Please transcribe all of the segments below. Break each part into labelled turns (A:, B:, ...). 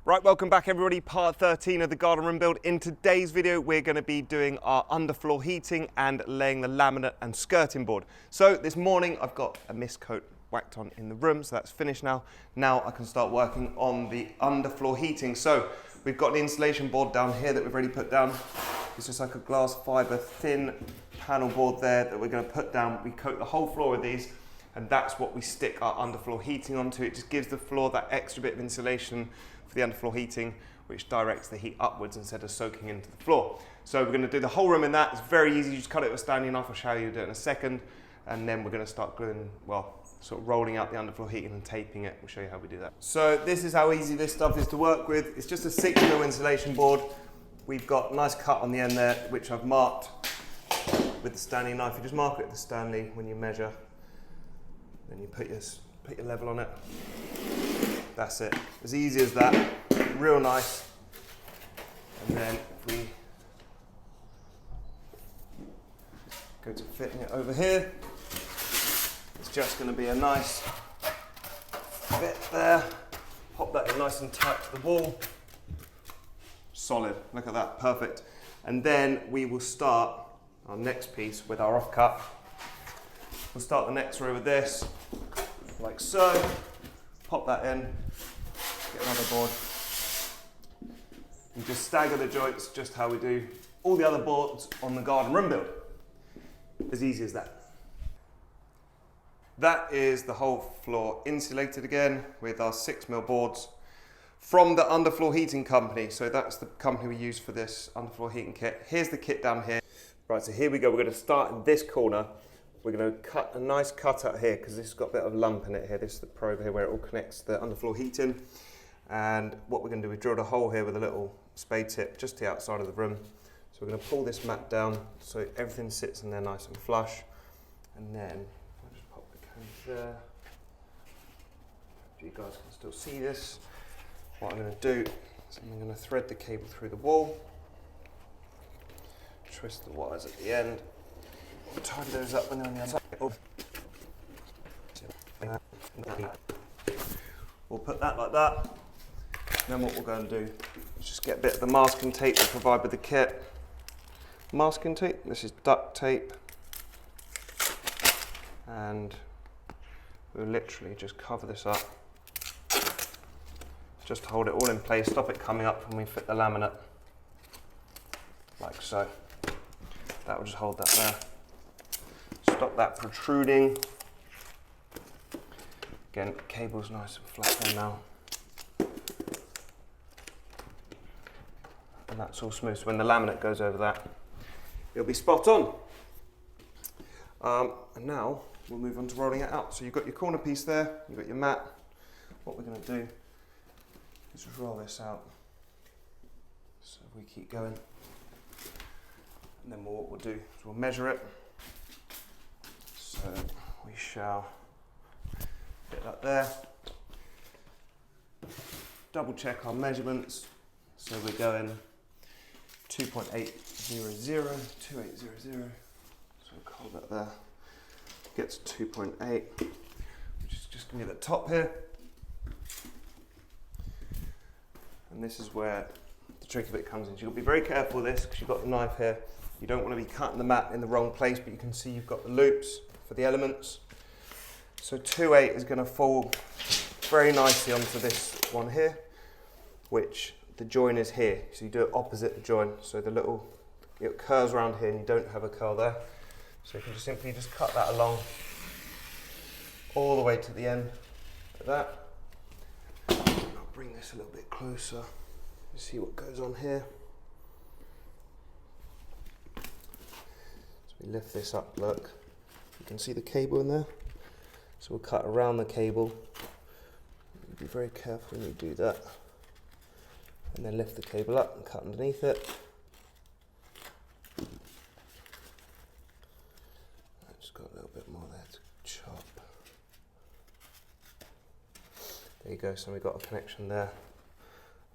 A: Right, welcome back everybody, part 13 of the garden room build. In today's video, we're going to be doing our underfloor heating and laying the laminate and skirting board. So this morning, I've got a mist coat whacked on in the room, so that's finished now. Now I can start working on the underfloor heating. So we've got an insulation board down here that we've already put down. It's just like a glass fiber thin panel board there that we're going to put down. We coat the whole floor with these, and that's what we stick our underfloor heating onto. It just gives the floor that extra bit of insulation for the underfloor heating, which directs the heat upwards instead of soaking into the floor. So we're going to do the whole room in that. It's very easy. You just cut it with a standing knife. I'll show you do it in a second. And then we're going to start gluing, well, sort of rolling out the underfloor heating and taping it. We'll show you how we do that. So this is how easy this stuff is to work with. It's just a 6mm insulation board. We've got a nice cut on the end there, which I've marked with the Stanley knife. You just mark it with the Stanley when you measure. Then you put your level on it. That's it. As easy as that. Real nice. And then if we go to fitting it over here, it's just going to be a nice fit there. Pop that in nice and tight to the wall. Solid. Look at that. Perfect. And then we will start our next piece with our offcut. We'll start the next row with this, like so. Pop that in, get another board. And just stagger the joints, just how we do all the other boards on the garden room build. As easy as that. That is the whole floor insulated again with our 6mm boards from the Underfloor Heating Company. So that's the company we use for this underfloor heating kit. Here's the kit down here. Right, so here we go. We're going to start in this corner. We're going to cut a nice cut out here because this has got a bit of lump in it here. This is the probe here where it all connects to the underfloor heating. And what we're going to do, we drilled a hole here with a little spade tip just to the outside of the room. So we're going to pull this mat down so everything sits in there nice and flush. And then I'll just pop the cone there. If you guys can still see this. What I'm going to do is I'm going to thread the cable through the wall. Twist the wires at the end. Tidy those up when they're on the outside. We'll put that like that. And then what we'll go and do is just get a bit of the masking tape we provide with the kit. Masking tape, this is duct tape. And we'll literally just cover this up. Just hold it all in place, stop it coming up when we fit the laminate. Like so. That will just hold that there. Stop that protruding. Again, cable's nice and flat there now. And that's all smooth, so when the laminate goes over that, it'll be spot on. And now we'll move on to rolling it out. So you've got your corner piece there, you've got your mat. What we're going to do is just roll this out. So we keep going. And then what we'll do is we'll measure it. So we shall get that there. Double check our measurements. So we're going 2.800, 2800. So we'll hold that there. Get to 2.8, which is just going to be the top here. And this is where the tricky bit comes in. You've got to be very careful with this because you've got the knife here. You don't want to be cutting the mat in the wrong place, but you can see you've got the loops for the elements. So 2.8 is going to fall very nicely onto this one here, which the join is here. So you do it opposite the join. So it curves around here and you don't have a curl there. So you can just simply cut that along all the way to the end like that. I'll bring this a little bit closer. You see what goes on here. So we lift this up, look. You can see the cable in there. So we'll cut around the cable. Be very careful when you do that. And then lift the cable up and cut underneath it. I've just got a little bit more there to chop. There you go, so we've got a connection there.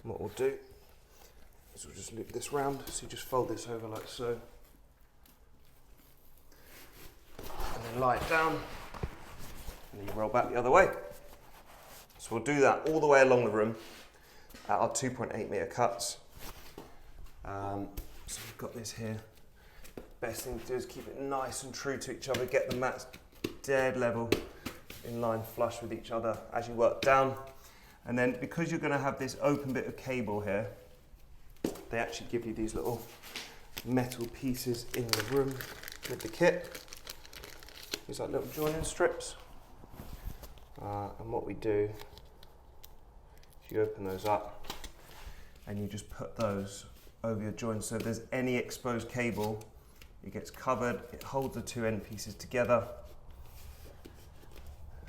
A: And what we'll do is we'll just loop this round, so you just fold this over like so. And then lie it down, and then you roll back the other way. So we'll do that all the way along the room. at our 2.8 metre cuts. So we've got this here. Best thing to do is keep it nice and true to each other, get the mats dead level, in line flush with each other as you work down. And then because you're going to have this open bit of cable here, they actually give you these little metal pieces in the room with the kit. These like little joining strips. And what we do is you open those up and you just put those over your joints. So if there's any exposed cable, it gets covered, it holds the two end pieces together,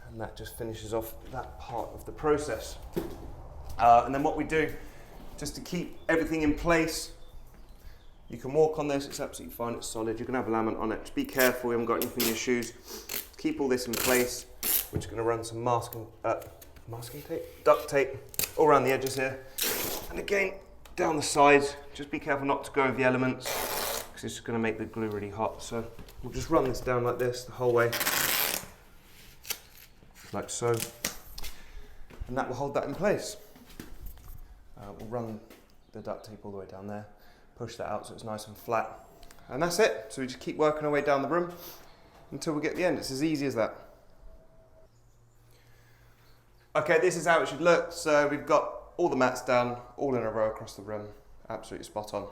A: and that just finishes off that part of the process. And then what we do, just to keep everything in place, you can walk on this, it's absolutely fine, it's solid, you can have a laminate on it. Just be careful, you haven't got anything in your shoes. Keep all this in place. We're just going to run some masking tape, duct tape, all around the edges here. And again, down the sides, just be careful not to go over the elements, because it's going to make the glue really hot. So we'll just run this down like this the whole way, like so, and that will hold that in place. We'll run the duct tape all the way down there, push that out so it's nice and flat, and that's it. So we just keep working our way down the room until we get to the end. It's as easy as that. Okay, this is how it should look. So we've got all the mats down, all in a row across the room, absolutely spot on.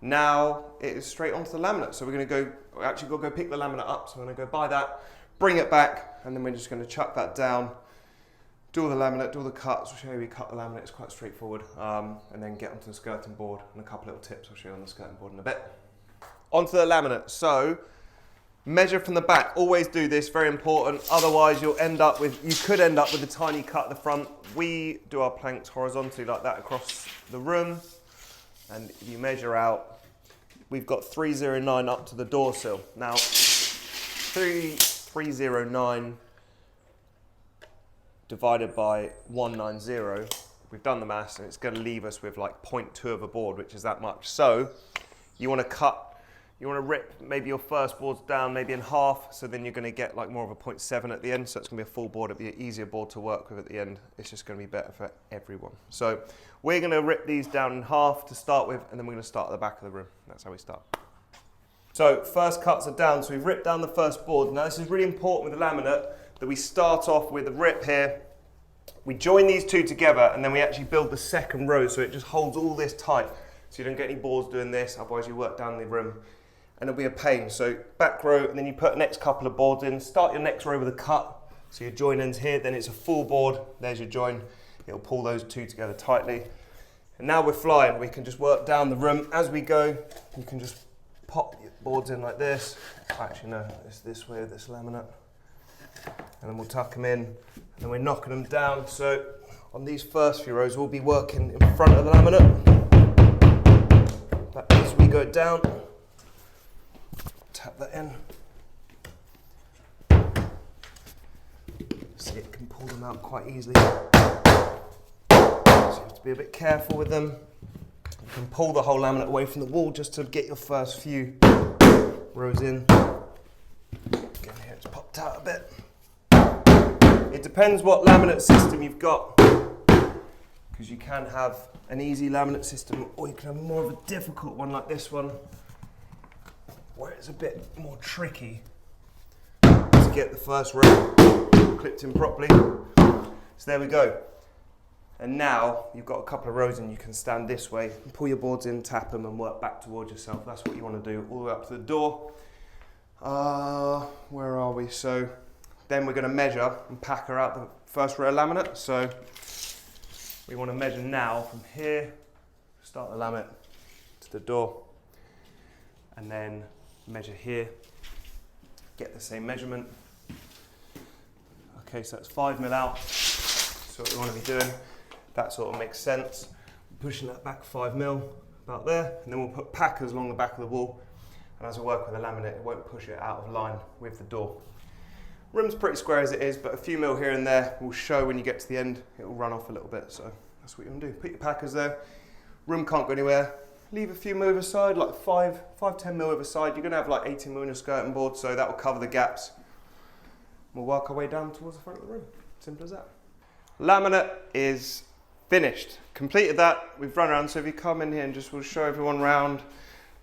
A: Now it is straight onto the laminate. So we're going to go, actually got to go pick the laminate up. So I'm going to go buy that, bring it back, and then we're just going to chuck that down, do all the laminate, do all the cuts. I'll show you how we cut the laminate, it's quite straightforward. And then get onto the skirting board, and a couple little tips I'll show you on the skirting board in a bit. Onto the laminate. So measure from the back, always do this, very important. Otherwise you could end up with a tiny cut at the front. We do our planks horizontally like that across the room. And if you measure out, we've got 309 up to the door sill. Now, 309 divided by 190, we've done the maths, and it's going to leave us with like 0.2 of a board, which is that much. So you want to rip maybe your first boards down maybe in half, so then you're going to get like more of a 0.7 at the end, so it's going to be a full board. It'll be an easier board to work with at the end. It's just going to be better for everyone. So we're going to rip these down in half to start with, and then we're going to start at the back of the room. That's how we start. So first cuts are down, so we've ripped down the first board. Now this is really important with the laminate, that we start off with a rip here. We join these two together, and then we actually build the second row, so it just holds all this tight, so you don't get any boards doing this, otherwise you work down the room and it'll be a pain. So back row, and then you put the next couple of boards in, start your next row with a cut, so your join ends here, then it's a full board, there's your join, it'll pull those two together tightly. And now we're flying, we can just work down the room as we go. You can just pop your boards in like this. Actually no, it's this way with this laminate. And then we'll tuck them in, and then we're knocking them down. So on these first few rows, we'll be working in front of the laminate. Like this, we go down, tap that in. See, it can pull them out quite easily. So you have to be a bit careful with them. You can pull the whole laminate away from the wall just to get your first few rows in. Again, here it's popped out a bit. It depends what laminate system you've got, because you can have an easy laminate system, or you can have more of a difficult one like this one, where it's a bit more tricky to get the first row clipped in properly. So there we go. And now you've got a couple of rows and you can stand this way, pull your boards in, tap them, and work back towards yourself. That's what you want to do all the way up to the door. Where are we? So then we're going to measure and pack her out the first row of laminate. So we want to measure now from here, start the laminate to the door, and then measure here, get the same measurement. Okay, so that's 5mm out. So what we want to be doing, that sort of makes sense. Pushing that back 5mm, about there, and then we'll put packers along the back of the wall. And as I work with the laminate, it won't push it out of line with the door. Room's pretty square as it is, but a few mil here and there will show when you get to the end. It will run off a little bit, so that's what you want to do. Put your packers there. Room can't go anywhere. Leave a few mil either side, like 10 mil either side. You're going to have like 18 mil in your skirting board, so that will cover the gaps. We'll work our way down towards the front of the room. Simple as that. Laminate is finished. completed that. We've run around, so if you come in here and just we'll show everyone around.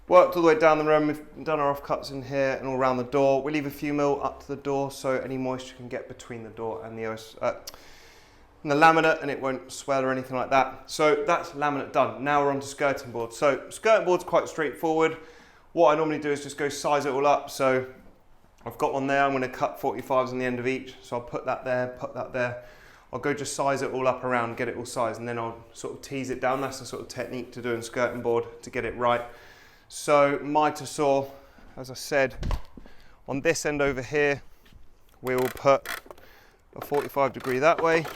A: Worked all the way down the room. We've done our offcuts in here and all around the door. We leave a few mil up to the door so any moisture can get between the door and the laminate and it won't swell or anything like that. So that's laminate done. Now we're on to skirting board. So skirting board's quite straightforward. What I normally do is just go size it all up. So I've got one there. I'm going to cut 45s on the end of each. So I'll put that there, put that there. I'll go just size it all up around, get it all sized, and then I'll sort of tease it down. That's the sort of technique to do in skirting board to get it right. So miter saw, as I said, on this end over here, we will put a 45 degree that way.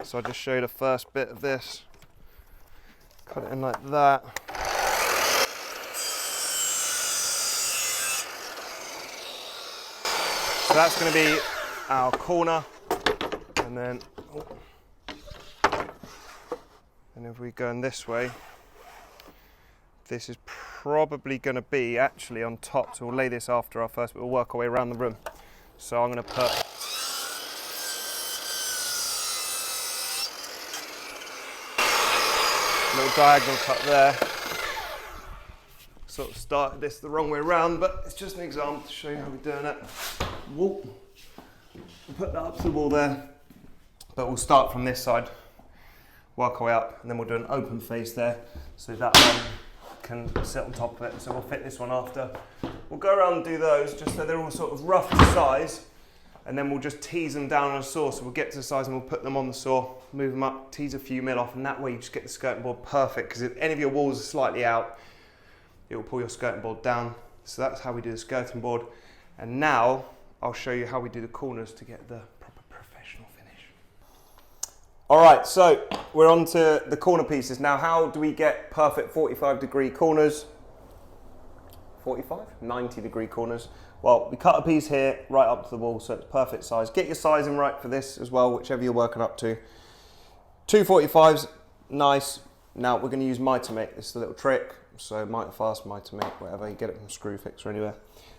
A: So I'll just show you the first bit of this. Cut it in like that. So that's going to be our corner. And then, and if we go in this way, this is probably going to be actually on top, so we'll lay this after our first, but we'll work our way around the room. So I'm going to put a little diagonal cut there. Sort of started this the wrong way around, but it's just an example to show you how we're doing it. Whoop. We'll put that up to the wall there, but we'll start from this side, work our way up, and then we'll do an open face there, so that one can sit on top of it. So we'll fit this one after. We'll go around and do those just so they're all sort of rough to size, and then we'll just tease them down on a saw. So we'll get to the size and we'll put them on the saw, move them up, tease a few mil off, and that way you just get the skirting board perfect, because if any of your walls are slightly out, it will pull your skirting board down. So that's how we do the skirting board. And now I'll show you how we do the corners to get the proper professional finish. All right, so we're on to the corner pieces. Now, how do we get perfect 45 degree corners? 45? 90 degree corners. Well, we cut a piece here right up to the wall, so it's perfect size. Get your sizing right for this as well, whichever you're working up to. 2 45s, nice. Now we're going to use miter mate. This is a little trick. So miter fast, miter mate, whatever, you get it from Screwfix or anywhere.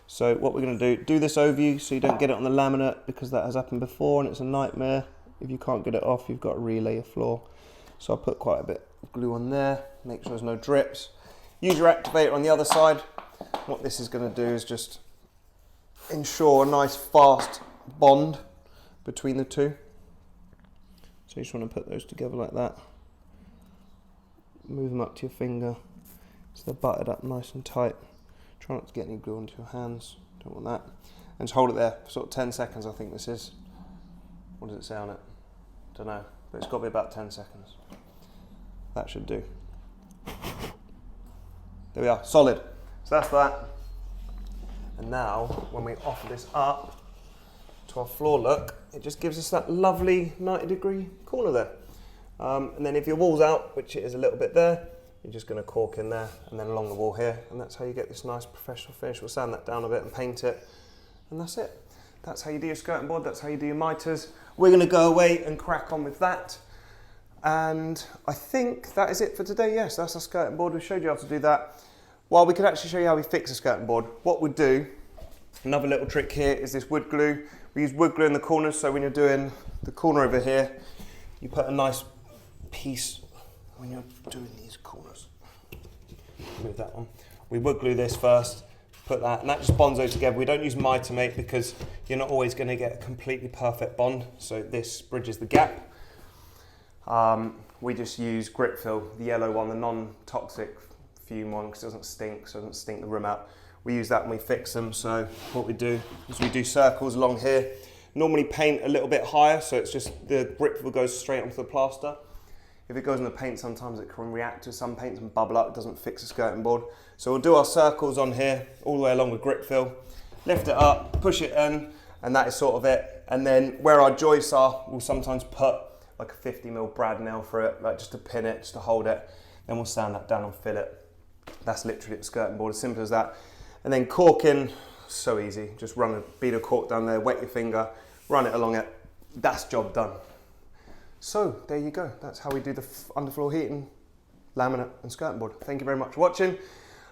A: So what we're going to do this over you so you don't get it on the laminate, because that has happened before and it's a nightmare. If you can't get it off, you've got to relay your floor. So I'll put quite a bit of glue on there, make sure there's no drips. Use your activator on the other side. What this is going to do is just ensure a nice fast bond between the two. So you just want to put those together like that. Move them up to your finger so they're buttered up nice and tight. Try not to get any glue onto your hands, don't want that. And just hold it there for sort of 10 seconds, I think this is. What does it say on it? Don't know, but it's got to be about 10 seconds. That should do. There we are, solid. So that's that. And now, when we offer this up to our floor look, it just gives us that lovely 90 degree corner there. And then if your wall's out, which it is a little bit there, you're just going to cork in there and then along the wall here, and that's how you get this nice professional finish. We'll sand that down a bit and paint it, and that's it. That's how you do your skirting board, that's how you do your miters. We're going to go away and crack on with that. And I think that is it for today. Yes, that's our skirting board. We showed you how to do that. Well, we could actually show you how we fix a skirting board. What we'd do, another little trick here is this wood glue. We use wood glue in the corners, so when you're doing the corner over here, you put a nice piece when you're doing these corners. Move that one. We wood glue this first, put that, and that just bonds those together. We don't use miter mate because you're not always going to get a completely perfect bond, so this bridges the gap. We just use grip fill, the yellow one, the non-toxic fume one, because it doesn't stink, so it doesn't stink the room out. We use that when we fix them. So what we do is we do circles along here. Normally paint a little bit higher, so it's just the grip fill goes straight onto the plaster. If it goes in the paint, sometimes it can react to some paints and bubble up. It doesn't fix the skirting board. So we'll do our circles on here, all the way along with grip fill. Lift it up, push it in, and that is sort of it. And then where our joists are, we'll sometimes put like a 50mm brad nail for it, like just to pin it, just to hold it. Then we'll sand that down and fill it. That's literally the skirting board, as simple as that. And then corking, so easy. Just run a bead of cork down there, wet your finger, run it along it. That's job done. So there you go. That's how we do the underfloor heating, laminate and skirting board. Thank you very much for watching.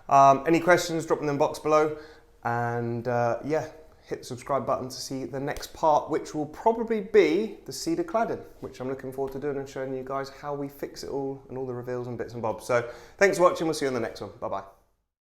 A: Any questions, drop them in the box below. And yeah, hit the subscribe button to see the next part, which will probably be the cedar cladding, which I'm looking forward to doing and showing you guys how we fix it all and all the reveals and bits and bobs. So thanks for watching. We'll see you in the next one. Bye bye.